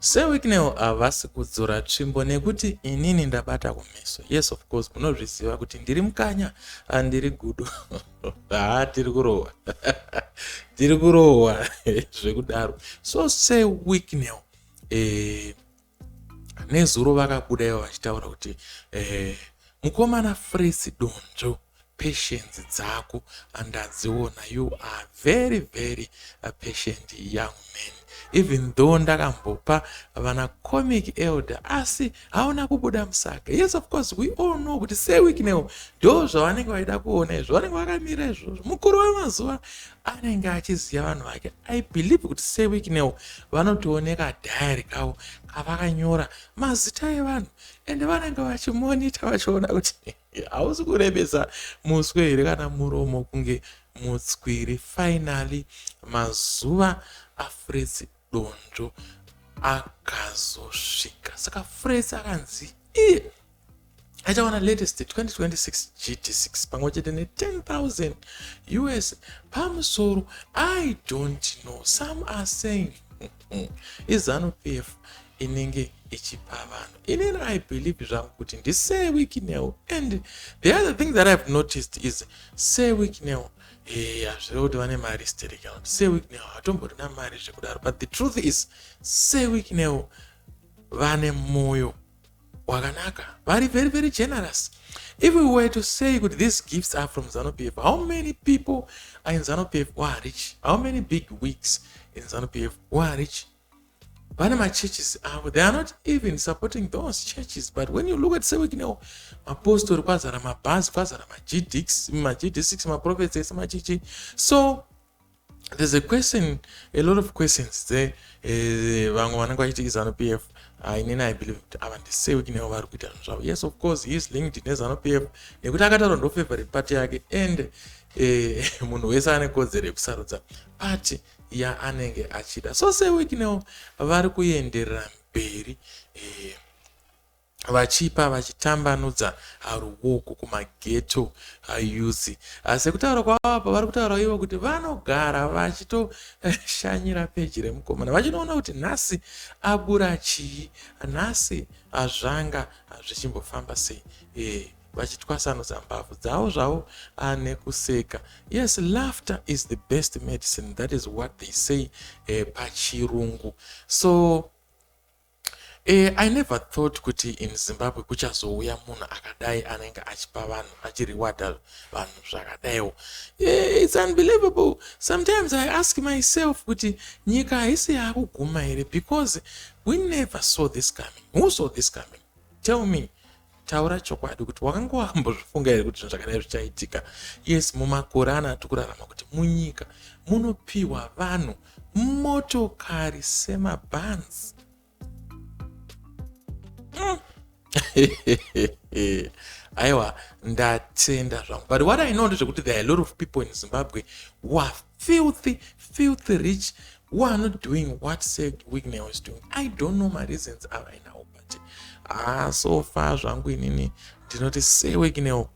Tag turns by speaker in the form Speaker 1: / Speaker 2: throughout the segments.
Speaker 1: Sir Wicknel havasi kudzora tsvimbo nekuti inini ndabata kumeso. Yes, of course, munozviziva kuti ndiri mukanya, ndiri gudu. Tiri kurohwa. Tiri kurohwa zvekudaro. So Sir Wicknel nezuro vakabuda ivo vachitaura kuti mukomana FRETS donzvo, patience dzako ndadziona, you are very very patient young man. Even though ndakambopa vana comic elder asi hauna kubuda musaka. Yes, of course, we all know kuti Sir Wicknel ndo zvavanenge vaida kuona izvo, vanenge vakamira izvozvo. Mukuru wemazuva anenge achiziva vanhu vake. I believe kuti Sir Wicknel vanotooneka diary kavo kavakanyora mazita evanhu ende vanenge vachimonita vachiona kuti hausi kurebesa muswe here kana muromo kunge mutswiri. Finally mazuva aFRETS donzvo akazosvika. Saka FRETS akanzi achawana latest 2026 GT6 pamwe chete ne 10,000 US pamusoro. I don't know, some are saying iZANU-PF inenge ichipa vanhu. Inini I believe zvangu kuti ndi Sir Wicknel. And the other thing that I've noticed is Sir Wicknel hazviri kuti vane mari hysterical. Sir Wicknel hatomborina mari zvekudaro, but the truth is Sir Wicknel vane moyo wakanaka, vari very very generous. If we were to say that these gifts are from ZANU-PF, how many people are in ZANU-PF who are rich? How many big wigs in ZANU-PF who are rich? Panama churches, they are not even supporting those churches. But when you look at Sir Wicknel, apostle, kwazara mabhazi, kwazara GT6, my prophets, my chichi. So there's a question, a lot of questions there. ZANU-PF. I believe Sir Wicknel vari kuita zvavo. Yes, of course, he is linked in ZANU-PF nekuti akataura ndo favorite party yake, and munhu wese ane kodzero yekusarudza party yaanenge achida. So Sir Wicknel vari kuenderera mberi vachitambanudza ruoko kumageto youth. Sekutaura kwavo apa vari kutaura ivo kuti vanogara vachitoshanyira peji remukomana, vachinoona kuti nhasi abura chii, nhasi zvanga zvichimbofamba sei, vachitwasanudza mbavhu dzavo zvavo nekuseka. Yes, laughter is the best medicine. That is what they say pachirungu. So I never thought kuti in Zimbabwe kuchazouya munhu akadai anenge achipa vanhu, achirewada vanhu zvakadaiwo. It's unbelievable. Sometimes I ask myself kuti nyika haisi yakuguma here, because we never saw this coming. Who saw this coming? Tell me. Taura chokwadi kuti wakanga wambozvifunga here kuti zvakadai zvichaitika? Yes, mumakore atikurarama kuti munyika munopiwa vanhu motokari semabhanzi. Aiwa, ndatenda zvangu. But what I know is that there are a lot of people in Zimbabwe who are filthy rich, who are not doing what Sir Wicknel is doing. I don't know my reasons right now, but so far zvangu inini ndinoti Sir Wicknel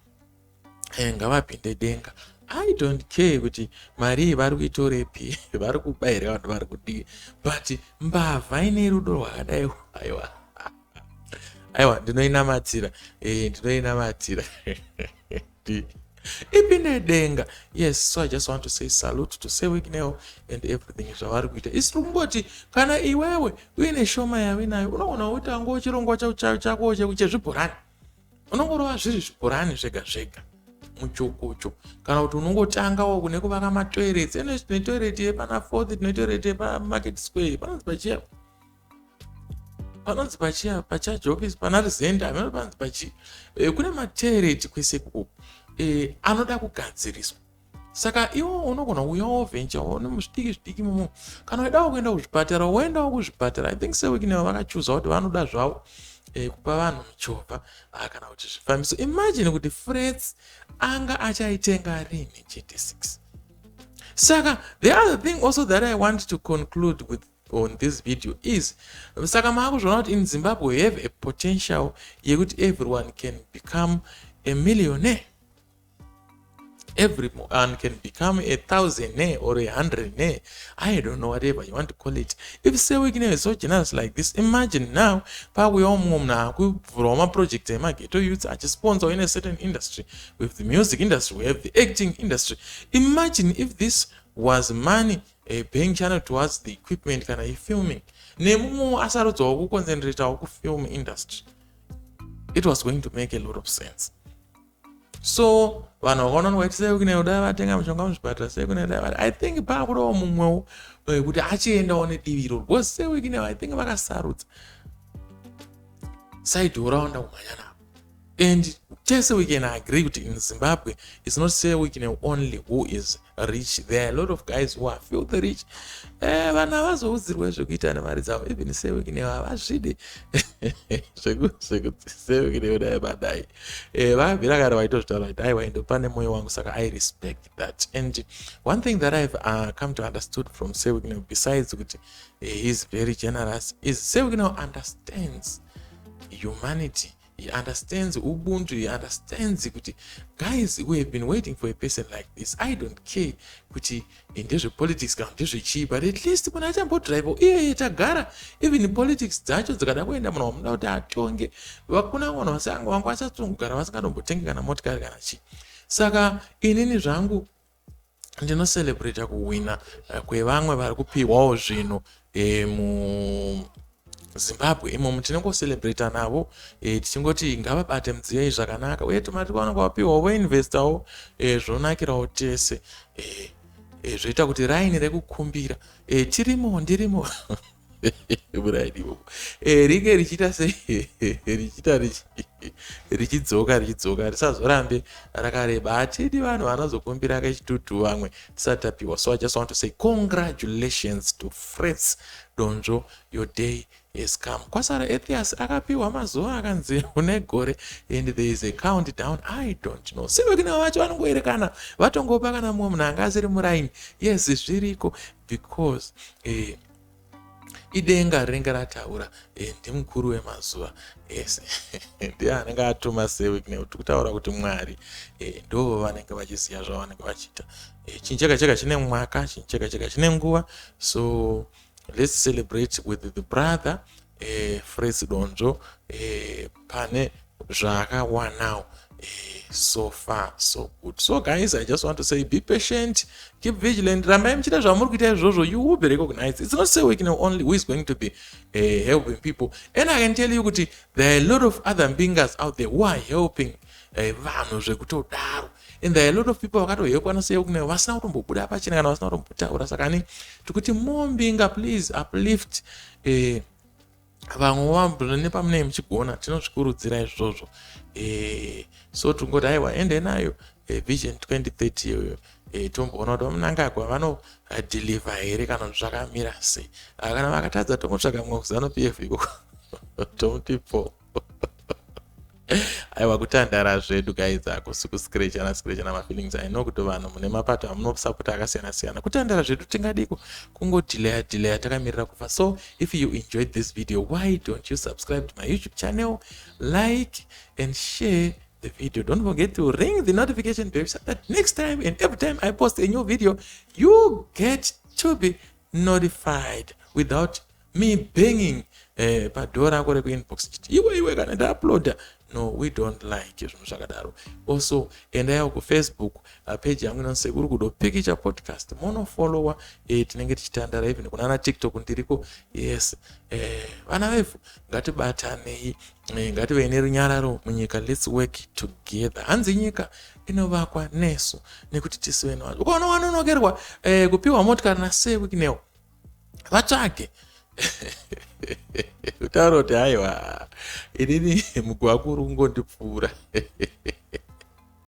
Speaker 1: ngavapinde denga. I don't care kuti mari vari kuitorepi, vari kubayira vanhu vari kudii, but mbavha ine rudo rwakadai, aiwa, ndinoinamatira ipinde denga. Yes, so I just want to say salute to Sir Wicknel and everything zvavari kuita. Isikumboti kana iwewe uine shoma yawe nayo unoona utango chirongwa chako chezvibhorani, unongorova zviri zvibhorani zvega zvega muchokocho, kana kuti unongotangawo kune kuvaka matoilets. Ene tine toilet yepana 4th, tine toilet yepaMarket Square, panonzi pachia pachurch office, pana Rizenda, panonzi pachi kune matoilet kwese kuko anoda kugadziriswa. Saka iwo unogona uyawo venture nemusvidiki mumo, kana wedawo kuenda kuzvipatara woendawo kuzvipatara. I think Sir Wicknel vakachuza kuti vanoda zvavo kupa vanhu michovha kana kuti zvifambiso. Imagine kuti FRETS anga achaitenga rini GT6. Saka the other thing also that I want to conclude with on this video is, saka maakuzvona kuti in Zimbabwe we have a potential yekuti everyone can become a millionaire. everyone can become 1,000 or 100. I don't know, whatever you want to call it. If Sir Wicknel is so generous like this, imagine now, we all project to youth are sponsor in a certain industry. With the music industry, we have the acting industry. Imagine if this was money paying channel towards the equipment kind of filming. Concentrate on film industry. It was going to make a lot of sense. So I think I think side around and just so we can agree with in Zimbabwe, it's not Sir Wicknel only who is rich. There are a lot of guys who are filthy rich. Even Sir Wicknel I respect that. And one thing that I've come to understood from Sir Wicknel, besides which he's very generous, is Sir Wicknel understands humanity. He understands Ubuntu. He understands guys who have been waiting for a person like this. I don't care in this politics, but at least when I drive, even in politics, saka inini zvangu ndinocelebrata kuwina kwevamwe vari kupiwawo zvinhu Zimbabwe imomo tinongocelebrata navo tichingoti ngavabate mudziyo iyi zvakanaka uye tomatikaona kwapiwa voinvestawo zvonakirawo tese zvoita kuti raini rekukumbira ndirimo ringe richiita sei richidzoka risazorambe rakareba. Hatidi vanhu vanozokumbira kachitutu vamwe tisati tapiwa. So I just want to say congratulations to FRETS Donjo, your day has come. Kwasara Ethias akapiwa mazuva akanzi unegore and there is a countdown. I don't know. Sir Wicknel vacho vanongoerekana vatongopa kana mumwe munhu anga asiri muraini. Yes, zviriko because idenga rinenge rataura ndimukuru wemazuva. Yes, ndiye anenge atuma Sir Wicknel kutaura kuti Mwari ndo vanenge vachiziva zvavanenge vachiita. Chinhu chega chega chine mwaka, chinhu chega chega chine nguva. So let's celebrate with the brother FRETS Donjo pane zvakawana. So far so good. So guys, I just want to say be patient, keep vigilant. You will be recognized. It's not Sir Wicknel only who is going to be helping people. And I can tell you there are a lot of other bingers out there who are helping vanhu zvekutodaro. And there are a lot of people vakatohelpwa naSir Wicknel vasina kutombobuda pachena kana vasina kutombotaura. Saka tikuti more mbinga, please uplift vamwe vamwe nepamune muchigona tinozvikurudzira izvozvo. So tungoti aiwa ende nayo vision 2030 iyoyo tomboona kuti Mnangagwa vanodeliver here kana zvakamira sei. Kana vakatadza tomotsvaga mumwe kuzano PF iko tomutipo. Aiwa kutandara zvedu guys akusi kuscratchana mafeelings. I know kuti vanhu mune mapato amunosapota akasiyana siyana. Kutandara zvedu tingadiko kungodelaya takamirira kufa. So if you enjoyed this video, why don't you subscribe to my YouTube channel, like and share the video. Don't forget to ring the notification bell so that next time and every time I post a new video, you get to be notified without me banging padora kore kuinbox iwe kana ndauploada. No, we don't like it. Also, endayo ku Facebook page yangu inonse kuri kudopikicha podcast mono follower tinenge tichitandara even kuna TikTok ndiriko. Yes, vana vefu ngatibatanei, ngative nerunyararo munyika. Let's work together. Hanzi nyika inovakwa nesu nekuti tisiwe nawo. Ukaona wanonokerwa kupiwa motikari naSir Wicknel vatsvake utaura kuti aiwa inini mugwakuru ngondipfuura.